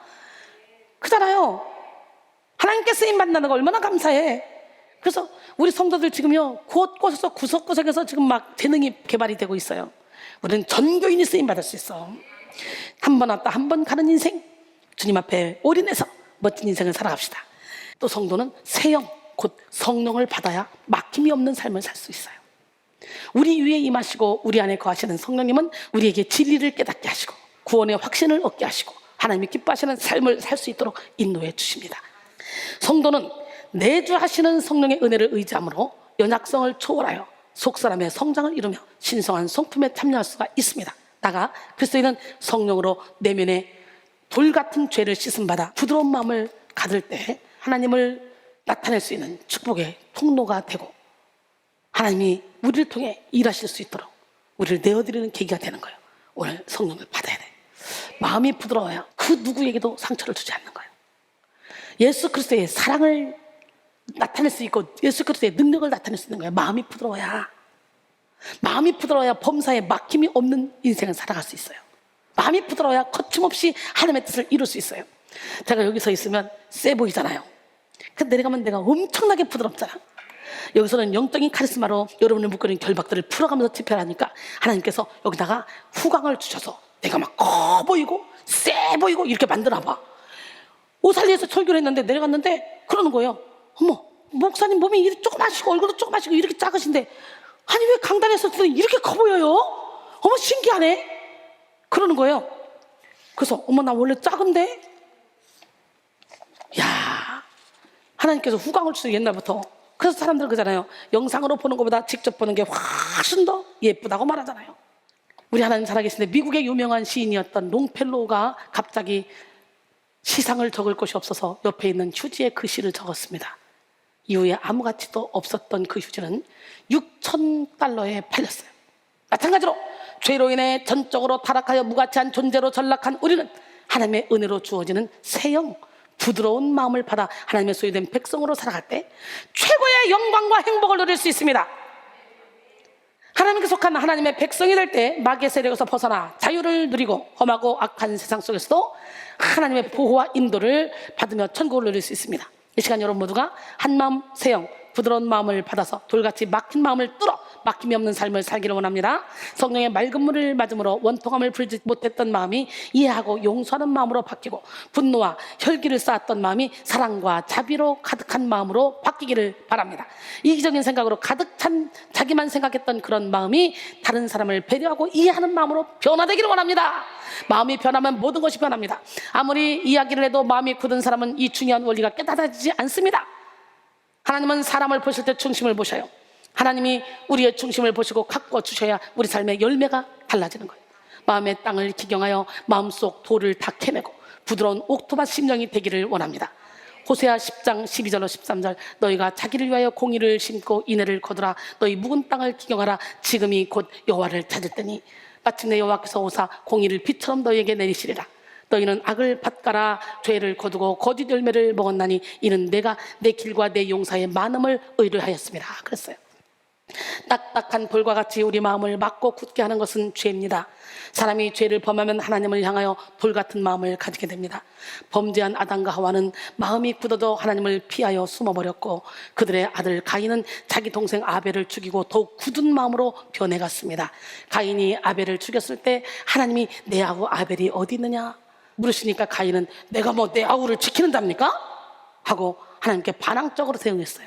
그잖아요. 하나님께 쓰임 만나는 거 얼마나 감사해. 그래서 우리 성도들 지금요 곳곳에서 구석구석에서 지금 막 재능이 개발이 되고 있어요. 우리는 전교인이 쓰임 받을 수 있어. 한 번 왔다 한 번 가는 인생, 주님 앞에 올인해서 멋진 인생을 살아갑시다. 또 성도는 세영, 곧 성령을 받아야 막힘이 없는 삶을 살 수 있어요. 우리 위에 임하시고 우리 안에 거하시는 성령님은 우리에게 진리를 깨닫게 하시고 구원의 확신을 얻게 하시고 하나님이 기뻐하시는 삶을 살 수 있도록 인도해 주십니다. 성도는 내주하시는 성령의 은혜를 의지함으로 연약성을 초월하여 속사람의 성장을 이루며 신성한 성품에 참여할 수가 있습니다. 나가 그리스도인은 성령으로 내면에 돌 같은 죄를 씻음받아 부드러운 마음을 가질 때 하나님을 나타낼 수 있는 축복의 통로가 되고 하나님이 우리를 통해 일하실 수 있도록 우리를 내어드리는 계기가 되는 거예요. 오늘 성령을 받아야 돼. 마음이 부드러워야 그 누구에게도 상처를 주지 않는 거예요. 예수 그리스도의 사랑을 나타낼 수 있고 예수 그리스도의 능력을 나타낼 수 있는 거예요. 마음이 부드러워야 범사에 막힘이 없는 인생을 살아갈 수 있어요. 마음이 부드러워야 거침없이 하나님의 뜻을 이룰 수 있어요. 제가 여기 서 있으면 세 보이잖아요. 근데 내려가면 내가 엄청나게 부드럽잖아. 여기서는 영적인 카리스마로 여러분을 묶어놓은 결박들을 풀어가면서 집회를 하니까 하나님께서 여기다가 후광을 주셔서 내가 막 커 보이고 세 보이고 이렇게 만들어봐. 오살리에서 설교를 했는데 내려갔는데 그러는 거예요. 어머, 목사님 몸이 이렇게 조그마시고 얼굴도 조그마시고 이렇게 작으신데 아니 왜 강단에서 이렇게 커 보여요? 어머 신기하네. 그러는 거예요. 그래서 어머 나 원래 작은데? 야, 하나님께서 후광을 주세요. 옛날부터. 그래서 사람들 그러잖아요. 영상으로 보는 것보다 직접 보는 게 훨씬 더 예쁘다고 말하잖아요. 우리 하나님 살아계신데 미국의 유명한 시인이었던 롱펠로우가 갑자기 시상을 적을 곳이 없어서 옆에 있는 휴지에 그 시를 적었습니다. 이후에 아무 가치도 없었던 그 휴지는 $6,000에 팔렸어요. 마찬가지로 죄로 인해 전적으로 타락하여 무가치한 존재로 전락한 우리는 하나님의 은혜로 주어지는 새영, 부드러운 마음을 받아 하나님의 소유된 백성으로 살아갈 때 최고의 영광과 행복을 누릴 수 있습니다. 하나님께 속한 하나님의 백성이 될 때 마귀의 세력에서 벗어나 자유를 누리고 험하고 악한 세상 속에서도 하나님의 보호와 인도를 받으며 천국을 누릴 수 있습니다. 이 시간 여러분 모두가 한마음 새영, 부드러운 마음을 받아서 돌같이 막힌 마음을 뚫어 막힘이 없는 삶을 살기를 원합니다. 성령의 맑은 물을 맞음으로 원통함을 풀지 못했던 마음이 이해하고 용서하는 마음으로 바뀌고 분노와 혈기를 쌓았던 마음이 사랑과 자비로 가득한 마음으로 바뀌기를 바랍니다. 이기적인 생각으로 가득 찬 자기만 생각했던 그런 마음이 다른 사람을 배려하고 이해하는 마음으로 변화되기를 원합니다. 마음이 변하면 모든 것이 변합니다. 아무리 이야기를 해도 마음이 굳은 사람은 이 중요한 원리가 깨달아지지 않습니다. 하나님은 사람을 보실 때 중심을 보셔요. 하나님이 우리의 중심을 보시고 가꾸어 주셔야 우리 삶의 열매가 달라지는 거예요. 마음의 땅을 기경하여 마음속 돌을 다 캐내고 부드러운 옥토밭 심령이 되기를 원합니다. 호세아 10장 12절로 13절 너희가 자기를 위하여 공의를 심고 인애를 거두라. 너희 묵은 땅을 기경하라. 지금이 곧 여호와를 찾을 때니 마침내 여호와께서 오사 공의를 비처럼 너희에게 내리시리라. 너희는 악을 밭가라. 죄를 거두고 거짓 열매를 먹었나니 이는 내가 내 길과 내 용사의 많음을 의뢰하였습니다. 그랬어요. 딱딱한 돌과 같이 우리 마음을 막고 굳게 하는 것은 죄입니다. 사람이 죄를 범하면 하나님을 향하여 돌 같은 마음을 가지게 됩니다. 범죄한 아담과 하와는 마음이 굳어도 하나님을 피하여 숨어버렸고 그들의 아들 가인은 자기 동생 아벨을 죽이고 더욱 굳은 마음으로 변해갔습니다. 가인이 아벨을 죽였을 때 하나님이 내 아우 아벨이 어디 있느냐 물으시니까 가인은 내가 뭐 내 아우를 지키는 자입니까? 하고 하나님께 반항적으로 대응했어요.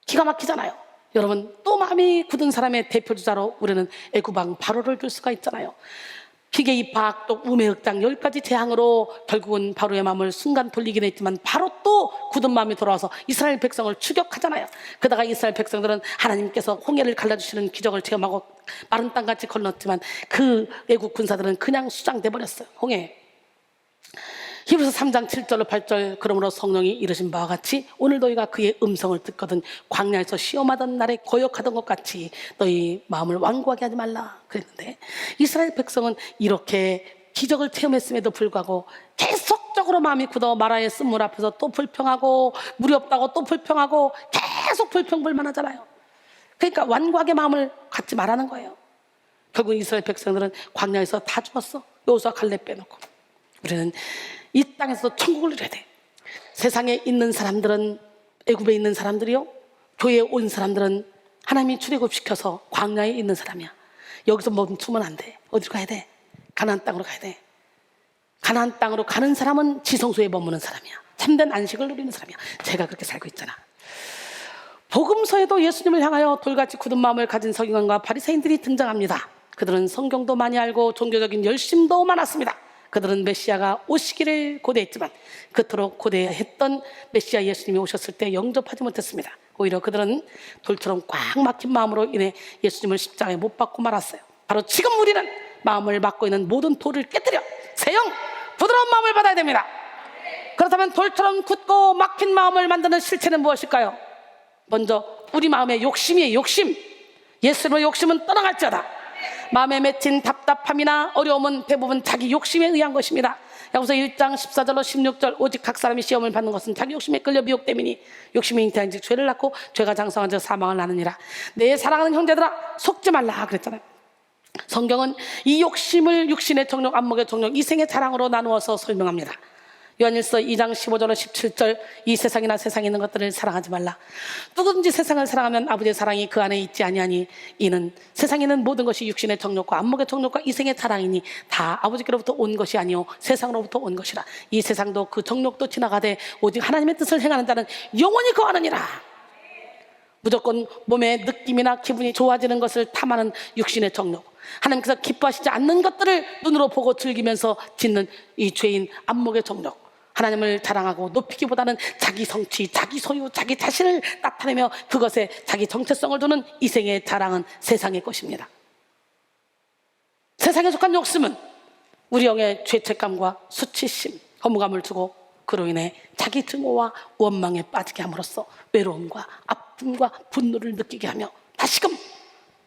기가 막히잖아요. 여러분 또 마음이 굳은 사람의 대표주자로 우리는 애구방 바로를 들 수가 있잖아요. 피게이 박독 우매흑장 10가지 재앙으로 결국은 바로의 마음을 순간 돌리긴 했지만 바로 또 굳은 마음이 돌아와서 이스라엘 백성을 추격하잖아요. 그러다가 이스라엘 백성들은 하나님께서 홍해를 갈라주시는 기적을 체험하고 마른 땅같이 건넜지만 그 애국 군사들은 그냥 수장돼 버렸어요. 홍해. 히브리서 3장 7절로 8절 그러므로 성령이 이르신 바와 같이 오늘 너희가 그의 음성을 듣거든 광야에서 시험하던 날에 거역하던 것 같이 너희 마음을 완고하게 하지 말라 그랬는데 이스라엘 백성은 이렇게 기적을 체험했음에도 불구하고 계속적으로 마음이 굳어 마라의 쓴물 앞에서 또 불평하고 물이 없다고 또 불평하고 계속 불평불만하잖아요. 그러니까 완고하게 마음을 갖지 말라는 거예요. 결국 이스라엘 백성들은 광야에서 다 죽었어. 여호수아 갈렙 빼놓고. 우리는 이 땅에서 천국을 누려야 돼. 세상에 있는 사람들은 애굽에 있는 사람들이요 교회에 온 사람들은 하나님이 출애굽시켜서 광야에 있는 사람이야. 여기서 멈추면 안 돼. 어디로 가야 돼? 가나안 땅으로 가야 돼. 가나안 땅으로 가는 사람은 지성소에 머무는 사람이야. 참된 안식을 누리는 사람이야. 제가 그렇게 살고 있잖아. 복음서에도 예수님을 향하여 돌같이 굳은 마음을 가진 서기관과 바리새인들이 등장합니다. 그들은 성경도 많이 알고 종교적인 열심도 많았습니다. 그들은 메시아가 오시기를 고대했지만 그토록 고대했던 메시아 예수님이 오셨을 때 영접하지 못했습니다. 오히려 그들은 돌처럼 꽉 막힌 마음으로 인해 예수님을 십자가에 못 박고 말았어요. 바로 지금 우리는 마음을 막고 있는 모든 돌을 깨뜨려 새영 부드러운 마음을 받아야 됩니다. 그렇다면 돌처럼 굳고 막힌 마음을 만드는 실체는 무엇일까요? 먼저 우리 마음의 욕심이에요. 욕심. 예수님의 욕심은 떠나갈지어다. 마음에 맺힌 답답함이나 어려움은 대부분 자기 욕심에 의한 것입니다. 야고보서 1장 14절로 16절 오직 각 사람이 시험을 받는 것은 자기 욕심에 끌려 미혹됨이니 욕심이 잉태한즉 죄를 낳고 죄가 장성한즉 사망을 낳느니라. 내 사랑하는 형제들아 속지 말라 그랬잖아요. 성경은 이 욕심을 육신의 정욕, 안목의 정욕, 이생의 자랑으로 나누어서 설명합니다. 요한일서 2장 15절로 17절 이 세상이나 세상에 있는 것들을 사랑하지 말라. 누구든지 세상을 사랑하면 아버지의 사랑이 그 안에 있지 아니하니 이는 세상에 있는 모든 것이 육신의 정욕과 안목의 정욕과 이생의 자랑이니 다 아버지께로부터 온 것이 아니요 세상으로부터 온 것이라. 이 세상도 그 정욕도 지나가되 오직 하나님의 뜻을 행하는 자는 영원히 거하느니라. 무조건 몸의 느낌이나 기분이 좋아지는 것을 탐하는 육신의 정욕, 하나님께서 기뻐하시지 않는 것들을 눈으로 보고 즐기면서 짓는 이 죄인 안목의 정욕, 하나님을 자랑하고 높이기보다는 자기 성취, 자기 소유, 자기 자신을 나타내며 그것에 자기 정체성을 두는 이생의 자랑은 세상의 것입니다. 세상에 속한 욕심은 우리 영의 죄책감과 수치심, 허무감을 주고 그로 인해 자기 증오와 원망에 빠지게 함으로써 외로움과 아픔과 분노를 느끼게 하며 다시금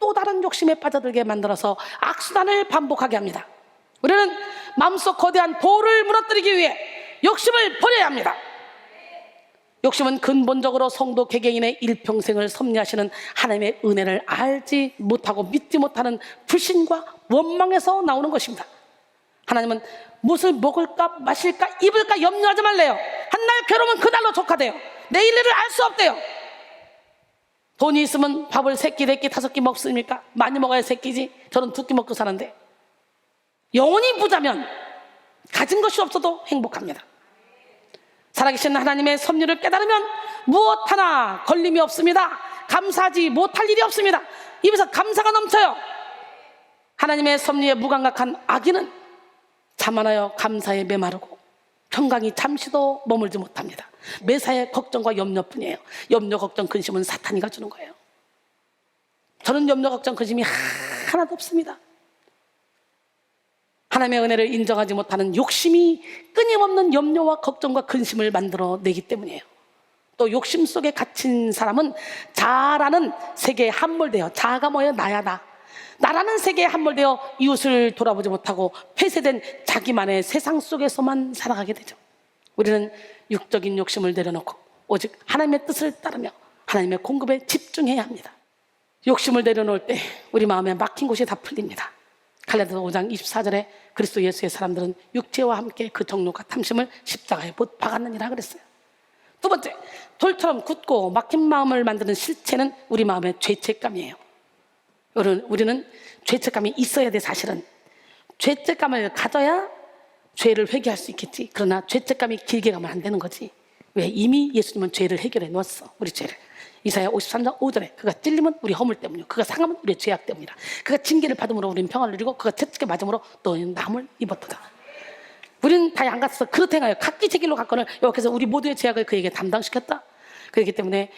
또 다른 욕심에 빠져들게 만들어서 악순환을 반복하게 합니다. 우리는 마음속 거대한 돌을 무너뜨리기 위해 욕심을 버려야 합니다. 욕심은 근본적으로 성도 개개인의 일평생을 섭리하시는 하나님의 은혜를 알지 못하고 믿지 못하는 불신과 원망에서 나오는 것입니다. 하나님은 무엇을 먹을까 마실까 입을까 염려하지 말래요. 한날 괴로우면 그날로 족하대요. 내일 일을 알 수 없대요. 돈이 있으면 밥을 3끼, 4끼, 5끼 먹습니까? 많이 먹어야 3끼지. 저는 2끼 먹고 사는데 영원히 부자면 가진 것이 없어도 행복합니다. 살아계신 하나님의 섭리를 깨달으면 무엇 하나 걸림이 없습니다. 감사하지 못할 일이 없습니다. 입에서 감사가 넘쳐요. 하나님의 섭리에 무감각한 악인은 자만하여 감사에 메마르고 평강이 잠시도 머물지 못합니다. 매사에 걱정과 염려뿐이에요. 염려, 걱정, 근심은 사탄이가 주는 거예요. 저는 염려, 걱정, 근심이 하나도 없습니다. 하나님의 은혜를 인정하지 못하는 욕심이 끊임없는 염려와 걱정과 근심을 만들어내기 때문이에요. 또 욕심 속에 갇힌 사람은 자라는 세계에 함몰되어, 자아가 뭐예요? 나야 나. 나라는 세계에 함몰되어 이웃을 돌아보지 못하고 폐쇄된 자기만의 세상 속에서만 살아가게 되죠. 우리는 육적인 욕심을 내려놓고 오직 하나님의 뜻을 따르며 하나님의 공급에 집중해야 합니다. 욕심을 내려놓을 때 우리 마음에 막힌 곳이 다 풀립니다. 갈라디아서 5장 24절에 그리스도 예수의 사람들은 육체와 함께 그 정욕과 탐심을 십자가에 못 박았느니라 그랬어요. 두 번째, 돌처럼 굳고 막힌 마음을 만드는 실체는 우리 마음의 죄책감이에요. 우리는 죄책감이 있어야 돼. 사실은 죄책감을 가져야 죄를 회개할 수 있겠지. 그러나 죄책감이 길게 가면 안 되는 거지. 왜? 이미 예수님은 죄를 해결해 놓았어. 우리 죄를. 이사야 53장 5절에 그가 찔리면 우리 허물 때문이요 그가 상하면 우리의 죄악 때문이라. 그가 징계를 받음으로 우리는 평안을 누리고 그가 채찍에 맞음으로 너희는 남을 입었도다. 우리는 다 양같아서 그렇게 행하여 각기 제 길로 갔거늘 여호와께서 우리 모두의 죄악을 그에게 담당시켰다. 그렇기 때문에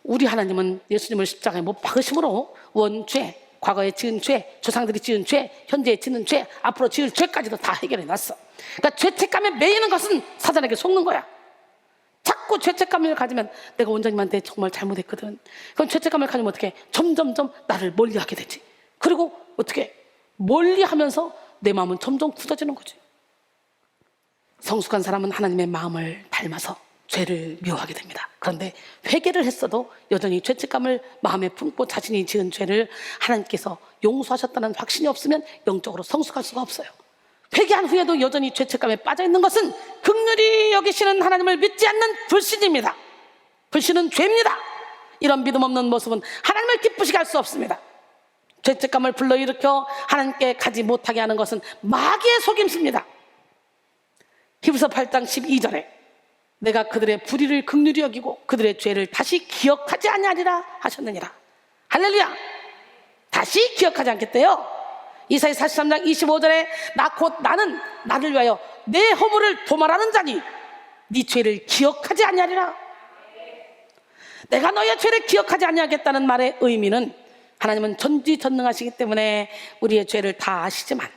우리 하나님은 예수님을 십자가에 못 박으심으로 원죄, 과거에 지은 죄, 조상들이 지은 죄, 현재에 지는 죄, 앞으로 지을 죄까지도 다 해결해 놨어. 그러니까 죄책감에 매이는 것은 사단에게 속는 거야. 자꾸 죄책감을 가지면 내가 원장님한테 정말 잘못했거든. 그럼 죄책감을 가지면 어떻게? 점점점 나를 멀리하게 되지. 그리고 어떻게? 멀리하면서 내 마음은 점점 굳어지는 거지. 성숙한 사람은 하나님의 마음을 닮아서 죄를 미워하게 됩니다. 그런데 회개를 했어도 여전히 죄책감을 마음에 품고 자신이 지은 죄를 하나님께서 용서하셨다는 확신이 없으면 영적으로 성숙할 수가 없어요. 회개한 후에도 여전히 죄책감에 빠져있는 것은 긍휼히 여기시는 하나님을 믿지 않는 불신입니다. 불신은 죄입니다. 이런 믿음 없는 모습은 하나님을 기쁘시게 할 수 없습니다. 죄책감을 불러일으켜 하나님께 가지 못하게 하는 것은 마귀의 속임수입니다. 히브리서 8장 12절에 내가 그들의 불의를 긍휼히 여기고 그들의 죄를 다시 기억하지 아니하리라 하셨느니라. 할렐루야. 다시 기억하지 않겠대요. 이사야 43장 25절에 나 곧 나는 나를 위하여 내 허물을 도말하는 자니 네 죄를 기억하지 아니하리라. 내가 너의 죄를 기억하지 아니하겠다는 말의 의미는 하나님은 전지전능하시기 때문에 우리의 죄를 다 아시지만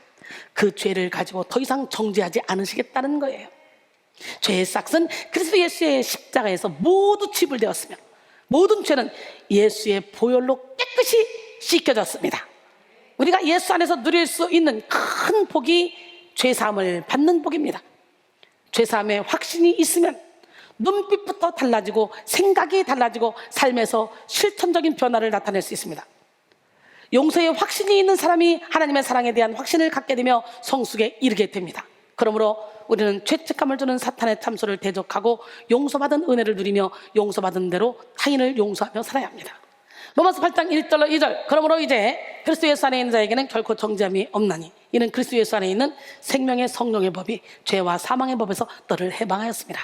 그 죄를 가지고 더 이상 정죄하지 않으시겠다는 거예요. 죄의 싹은 그리스도 예수의 십자가에서 모두 치불되었으며 모든 죄는 예수의 보혈로 깨끗이 씻겨졌습니다. 우리가 예수 안에서 누릴 수 있는 큰 복이 죄사함을 받는 복입니다. 죄사함의 확신이 있으면 눈빛부터 달라지고 생각이 달라지고 삶에서 실천적인 변화를 나타낼 수 있습니다. 용서의 확신이 있는 사람이 하나님의 사랑에 대한 확신을 갖게 되며 성숙에 이르게 됩니다. 그러므로 우리는 죄책감을 주는 사탄의 참소를 대적하고 용서받은 은혜를 누리며 용서받은 대로 타인을 용서하며 살아야 합니다. 로마서 8장 1절로 2절 그러므로 이제 그리스도 예수 안에 있는 자에게는 결코 정죄함이 없나니 이는 그리스도 예수 안에 있는 생명의 성령의 법이 죄와 사망의 법에서 너를 해방하였습니다.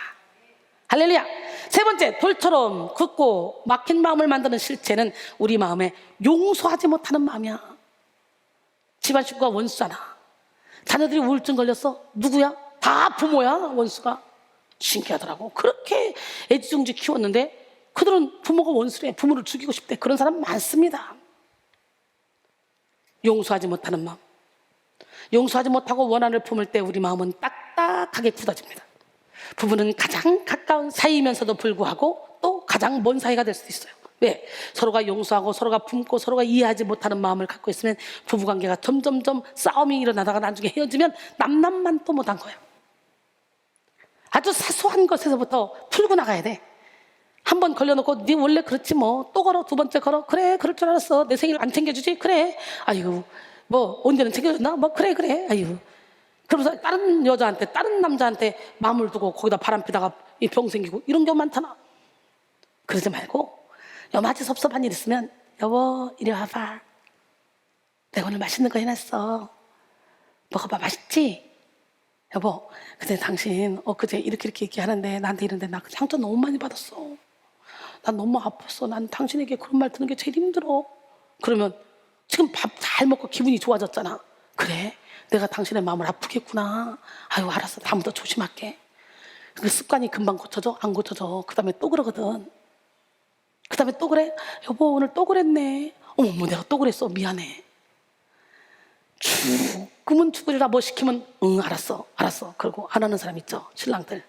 할렐루야. 세 번째, 돌처럼 굳고 막힌 마음을 만드는 실체는 우리 마음에 용서하지 못하는 마음이야. 집안 식구가 원수잖아. 자녀들이 우울증 걸렸어. 누구야? 다 부모야. 원수가. 신기하더라고. 그렇게 애지중지 키웠는데 그들은 부모가 원수래. 부모를 죽이고 싶대. 그런 사람 많습니다. 용서하지 못하는 마음. 용서하지 못하고 원한을 품을 때 우리 마음은 딱딱하게 굳어집니다. 부부는 가장 가까운 사이이면서도 불구하고 또 가장 먼 사이가 될 수도 있어요. 왜? 서로가 용서하고 서로가 품고 서로가 이해하지 못하는 마음을 갖고 있으면 부부관계가 점점점 싸움이 일어나다가 나중에 헤어지면 남남만 또 못한 거예요. 아주 사소한 것에서부터 풀고 나가야 돼. 한 번 걸려놓고 네 원래 그렇지 뭐 또 걸어 두 번째 걸어 그래 그럴 줄 알았어 내 생일 안 챙겨주지 그래 아이고 뭐 언제는 챙겨줬나 뭐 그래 아이고 그러면서 다른 여자한테 다른 남자한테 마음을 두고 거기다 바람 피다가 병 생기고 이런 경우 많잖아. 그러지 말고 여마치 섭섭한 일 있으면 여보 이리 와봐 내가 오늘 맛있는 거 해놨어 먹어봐 맛있지? 여보 근데 당신 그제 이렇게 얘기하는데 나한테 이런데 나 상처 너무 많이 받았어 난 너무 아팠어 난 당신에게 그런 말 듣는 게 제일 힘들어. 그러면 지금 밥 잘 먹고 기분이 좋아졌잖아. 그래 내가 당신의 마음을 아프겠구나. 아유 알았어 다음부터 조심할게. 그 습관이 금방 고쳐져? 안 고쳐져. 그 다음에 또 그러거든. 그 다음에 또 그래? 여보 오늘 또 그랬네. 어머 내가 또 그랬어 미안해. 죽으면 죽으리라 뭐 시키면 응 알았어 그러고 안 하는 사람 있죠. 신랑들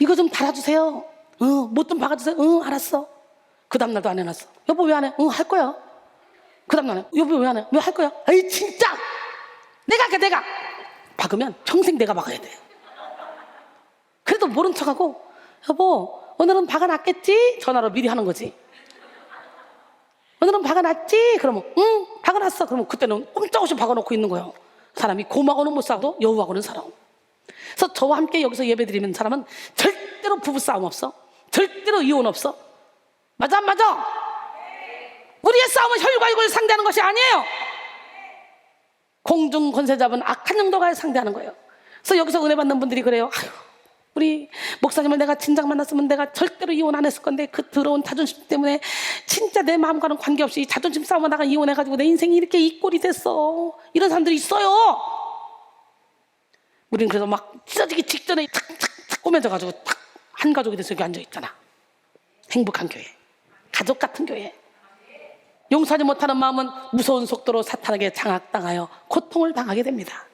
이거 좀 달아주세요. 뭐 좀 박아주세요. 응 알았어. 그 다음날도 안 해놨어. 여보 왜 안 해? 응 할 거야. 그 다음날에 여보 왜 안 해? 왜 할 거야? 에이 진짜 내가 박으면 평생 내가 박아야 돼. 그래도 모른 척하고 여보 오늘은 박아놨겠지? 전화로 미리 하는 거지. 오늘은 박아놨지? 그러면 응 박아놨어. 그러면 그때는 꼼짝없이 박아놓고 있는 거예요. 사람이 곰하고는 못 싸워도 여우하고는 살아. 그래서 저와 함께 여기서 예배드리는 사람은 절대로 부부싸움 없어. 절대로 이혼 없어. 맞아 안 맞아? 우리의 싸움은 혈과 육을 상대하는 것이 아니에요. 공중 권세 잡은 악한 영도가 상대하는 거예요. 그래서 여기서 은혜 받는 분들이 그래요. 아유, 우리 목사님을 내가 진작 만났으면 내가 절대로 이혼 안 했을 건데 그 더러운 자존심 때문에 진짜 내 마음과는 관계없이 자존심 싸움하다가 이혼해가지고 내 인생이 이렇게 이 꼴이 됐어. 이런 사람들이 있어요. 우리는 그래서 막 찢어지기 직전에 착착착 꼬매져가지고 탁 한 가족이 돼서 여기 앉아있잖아. 행복한 교회, 가족 같은 교회. 용서하지 못하는 마음은 무서운 속도로 사탄에게 장악당하여 고통을 당하게 됩니다.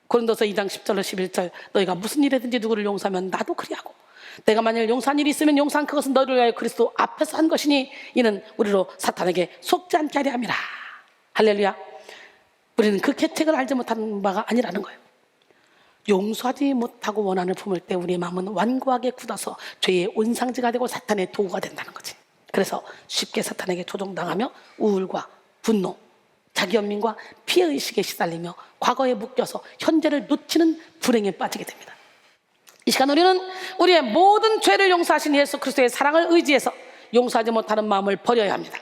고린도서 2장 10절로 11절 너희가 무슨 일이든지 누구를 용서하면 나도 그리하고 내가 만일 용서한 일이 있으면 용서한 그것은 너희를 위하여 그리스도 앞에서 한 것이니 이는 우리로 사탄에게 속지 않게 하려 함이라. 할렐루야. 우리는 그 계책을 알지 못하는 바가 아니라는 거예요. 용서하지 못하고 원한을 품을 때 우리의 마음은 완고하게 굳어서 죄의 온상지가 되고 사탄의 도구가 된다는 거지. 그래서 쉽게 사탄에게 조종당하며 우울과 분노, 자기연민과 피해의식에 시달리며 과거에 묶여서 현재를 놓치는 불행에 빠지게 됩니다. 이 시간 우리는 우리의 모든 죄를 용서하신 예수 그리스도의 사랑을 의지해서 용서하지 못하는 마음을 버려야 합니다.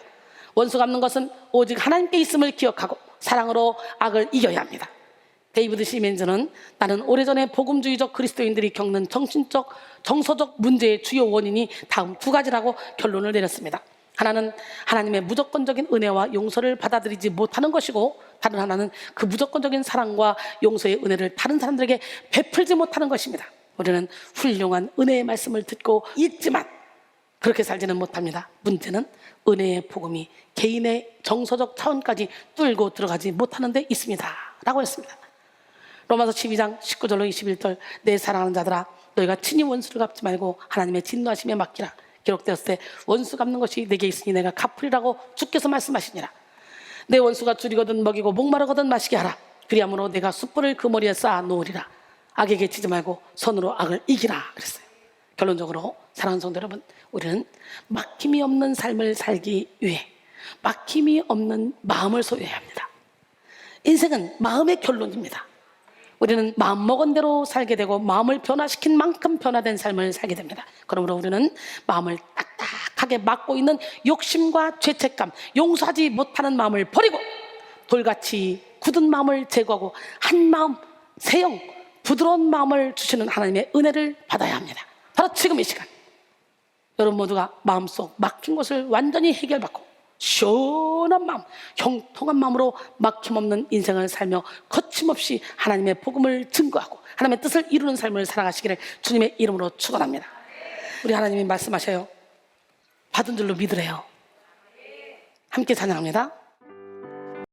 원수 갚는 것은 오직 하나님께 있음을 기억하고 사랑으로 악을 이겨야 합니다. 데이비드 시멘즈는 나는 오래전에 복음주의적 그리스도인들이 겪는 정신적, 정서적 문제의 주요 원인이 다음 두 가지라고 결론을 내렸습니다. 하나는 하나님의 무조건적인 은혜와 용서를 받아들이지 못하는 것이고, 다른 하나는 그 무조건적인 사랑과 용서의 은혜를 다른 사람들에게 베풀지 못하는 것입니다. 우리는 훌륭한 은혜의 말씀을 듣고 있지만 그렇게 살지는 못합니다. 문제는 은혜의 복음이 개인의 정서적 차원까지 뚫고 들어가지 못하는 데 있습니다 라고 했습니다. 로마서 12장 19절로 21절, 내 사랑하는 자들아 너희가 친히 원수를 갚지 말고 하나님의 진노하심에 맡기라. 기록되었을 때 원수 갚는 것이 내게 있으니 내가 갚으리라고 주께서 말씀하시니라. 내 원수가 줄이거든 먹이고 목마르거든 마시게 하라. 그리함으로 내가 숯불을 그 머리에 쌓아 놓으리라. 악에게 치지 말고 선으로 악을 이기라 그랬어요. 결론적으로 사랑하는 성도 여러분, 우리는 막힘이 없는 삶을 살기 위해 막힘이 없는 마음을 소유해야 합니다. 인생은 마음의 결론입니다. 우리는 마음먹은 대로 살게 되고 마음을 변화시킨 만큼 변화된 삶을 살게 됩니다. 그러므로 우리는 마음을 딱딱하게 막고 있는 욕심과 죄책감, 용서하지 못하는 마음을 버리고 돌같이 굳은 마음을 제거하고 한 마음, 새영, 부드러운 마음을 주시는 하나님의 은혜를 받아야 합니다. 바로 지금 이 시간 여러분 모두가 마음속 막힌 것을 완전히 해결받고 시원한 마음, 형통한 마음으로 막힘없는 인생을 살며 거침없이 하나님의 복음을 증거하고 하나님의 뜻을 이루는 삶을 살아가시기를 주님의 이름으로 축원합니다. 우리 하나님이 말씀하셔요. 받은 줄로 믿으래요. 함께 찬양합니다.